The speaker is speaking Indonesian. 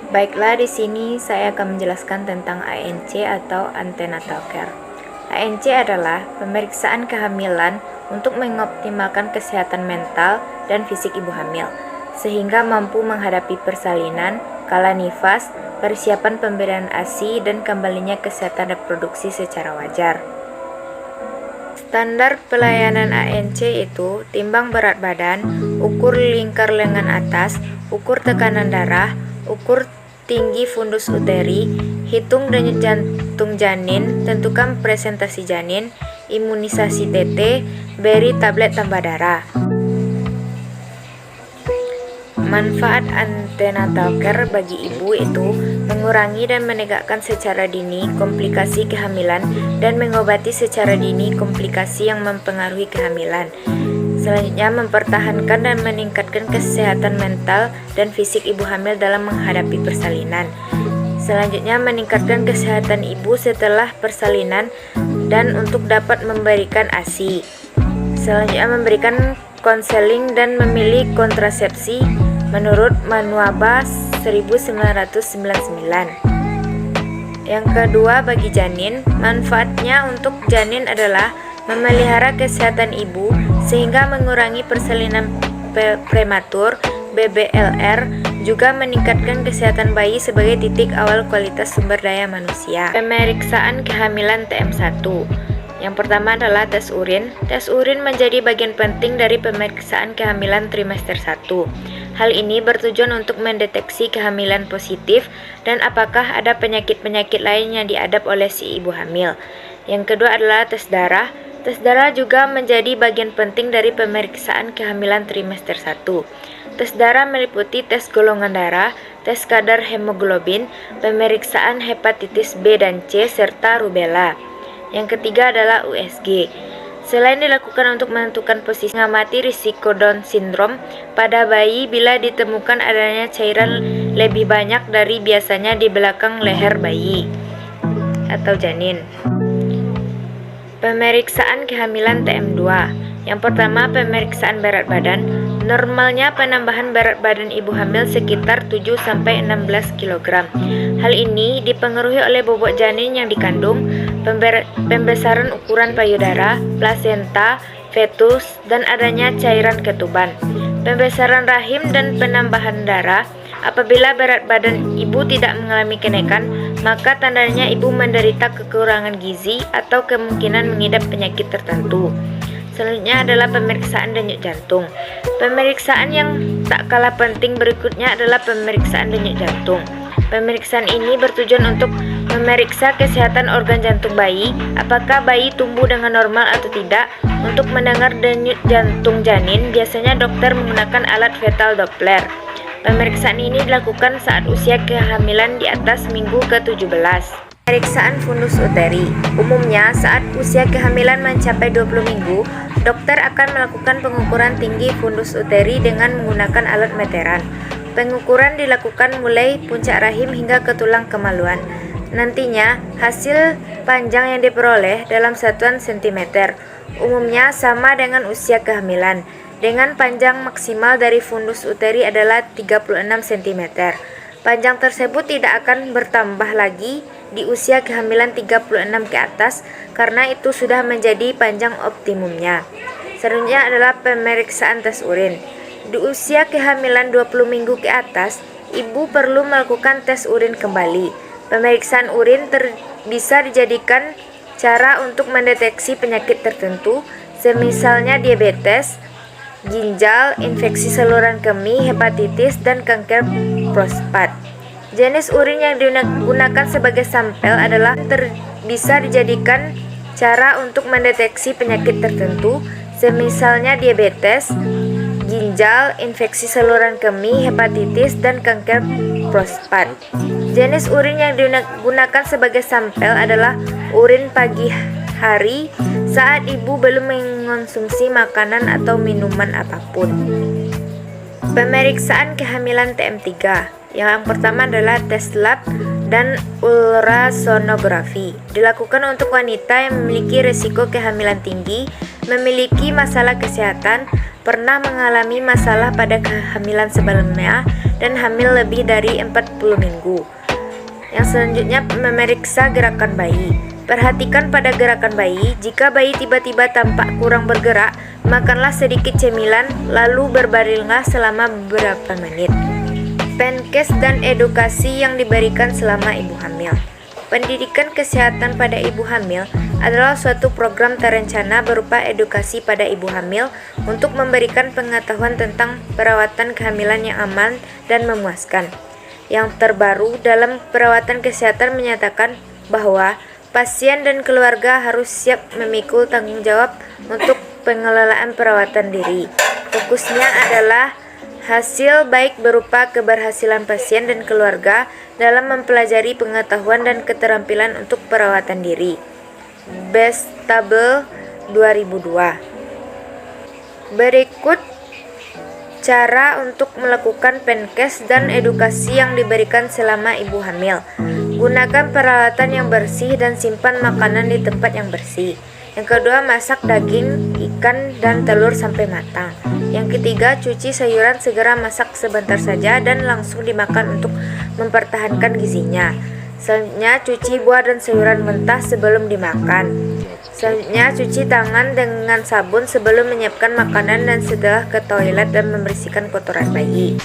Baiklah, di sini saya akan menjelaskan tentang ANC atau Antenatal Care. ANC adalah pemeriksaan kehamilan untuk mengoptimalkan kesehatan mental dan fisik ibu hamil, sehingga mampu menghadapi persalinan, kala nifas, persiapan pemberian ASI, dan kembalinya kesehatan reproduksi secara wajar. Standar pelayanan ANC itu timbang berat badan, ukur lingkar lengan atas, ukur tekanan darah, ukur tinggi fundus uteri, hitung denyut jantung janin, tentukan presentasi janin, imunisasi TT, beri tablet tambah darah. Manfaat antenatal care bagi ibu itu mengurangi dan menegakkan secara dini komplikasi kehamilan dan mengobati secara dini komplikasi yang mempengaruhi kehamilan. Selanjutnya, mempertahankan dan meningkatkan kesehatan mental dan fisik ibu hamil dalam menghadapi persalinan. Selanjutnya, meningkatkan kesehatan ibu setelah persalinan dan untuk dapat memberikan ASI. Selanjutnya, memberikan konseling dan memilih kontrasepsi menurut Manuaba 1999. Yang kedua, bagi janin, manfaatnya untuk janin adalah memelihara kesehatan ibu sehingga mengurangi persalinan prematur, BBLR, juga meningkatkan kesehatan bayi sebagai titik awal kualitas sumber daya manusia. Pemeriksaan kehamilan TM1. Yang pertama adalah tes urin. Tes urin menjadi bagian penting dari pemeriksaan kehamilan trimester 1. Hal ini bertujuan untuk mendeteksi kehamilan positif dan apakah ada penyakit-penyakit lain yang diadap oleh si ibu hamil. Yang kedua adalah tes darah. Tes darah juga menjadi bagian penting dari pemeriksaan kehamilan trimester 1. Tes darah meliputi tes golongan darah, tes kadar hemoglobin, pemeriksaan hepatitis B dan C, serta rubella. Yang ketiga adalah USG. Selain dilakukan untuk menentukan posisi, mengamati risiko Down syndrome pada bayi bila ditemukan adanya cairan lebih banyak dari biasanya di belakang leher bayi atau janin. Pemeriksaan kehamilan TM2. Yang pertama, pemeriksaan berat badan. Normalnya penambahan berat badan ibu hamil sekitar 7-16 kg. Hal ini dipengaruhi oleh bobot janin yang dikandung, pembesaran ukuran payudara, plasenta, fetus, dan adanya cairan ketuban. Pembesaran rahim dan penambahan darah. Apabila berat badan ibu tidak mengalami kenaikan, maka tandanya ibu menderita kekurangan gizi atau kemungkinan mengidap penyakit tertentu. Selanjutnya adalah pemeriksaan denyut jantung. Pemeriksaan yang tak kalah penting berikutnya adalah pemeriksaan denyut jantung. Pemeriksaan ini bertujuan untuk memeriksa kesehatan organ jantung bayi, apakah bayi tumbuh dengan normal atau tidak. Untuk mendengar denyut jantung janin, biasanya dokter menggunakan alat fetal Doppler. Pemeriksaan ini dilakukan saat usia kehamilan di atas minggu ke-17. Pemeriksaan fundus uteri. Umumnya saat usia kehamilan mencapai 20 minggu, dokter akan melakukan pengukuran tinggi fundus uteri dengan menggunakan alat meteran. Pengukuran dilakukan mulai puncak rahim hingga ke tulang kemaluan. Nantinya, hasil panjang yang diperoleh dalam satuan sentimeter, umumnya sama dengan usia kehamilan, dengan panjang maksimal dari fundus uteri adalah 36 cm. Panjang tersebut tidak akan bertambah lagi di usia kehamilan 36 ke atas karena itu sudah menjadi panjang optimumnya. Selanjutnya adalah pemeriksaan tes urin. Di usia kehamilan 20 minggu ke atas, ibu perlu melakukan tes urin kembali. Pemeriksaan urin bisa dijadikan cara untuk mendeteksi penyakit tertentu, semisalnya diabetes, ginjal, infeksi saluran kemih, hepatitis, dan kanker prostat. Jenis urin yang digunakan sebagai sampel adalah bisa dijadikan cara untuk mendeteksi penyakit tertentu, semisalnya diabetes, ginjal, infeksi saluran kemih, hepatitis, dan kanker prostat. Jenis urin yang digunakan sebagai sampel adalah urin pagi hari saat ibu belum mengonsumsi makanan atau minuman apapun. Pemeriksaan kehamilan TM3. Yang pertama adalah tes lab dan ultrasonografi. Dilakukan untuk wanita yang memiliki risiko kehamilan tinggi, memiliki masalah kesehatan, pernah mengalami masalah pada kehamilan sebelumnya, dan hamil lebih dari 40 minggu. Yang selanjutnya, memeriksa gerakan bayi. Perhatikan pada gerakan bayi. Jika bayi tiba-tiba tampak kurang bergerak, makanlah sedikit cemilan lalu berbaringlah selama beberapa menit. Penkes dan edukasi yang diberikan selama ibu hamil. Pendidikan kesehatan pada ibu hamil adalah suatu program terencana berupa edukasi pada ibu hamil untuk memberikan pengetahuan tentang perawatan kehamilan yang aman dan memuaskan. Yang terbaru dalam perawatan kesehatan menyatakan bahwa pasien dan keluarga harus siap memikul tanggung jawab untuk pengelolaan perawatan diri. Fokusnya adalah hasil baik berupa keberhasilan pasien dan keluarga dalam mempelajari pengetahuan dan keterampilan untuk perawatan diri. Bestable 2002. Berikut cara untuk melakukan penkes dan edukasi yang diberikan selama ibu hamil. Gunakan peralatan yang bersih dan simpan makanan di tempat yang bersih. Yang kedua, masak daging, ikan, dan telur sampai matang. Yang ketiga, cuci sayuran, segera masak sebentar saja dan langsung dimakan untuk mempertahankan gizinya. Selanjutnya, cuci buah dan sayuran mentah sebelum dimakan. Selanjutnya, cuci tangan dengan sabun sebelum menyiapkan makanan dan setelah ke toilet dan membersihkan kotoran bayi.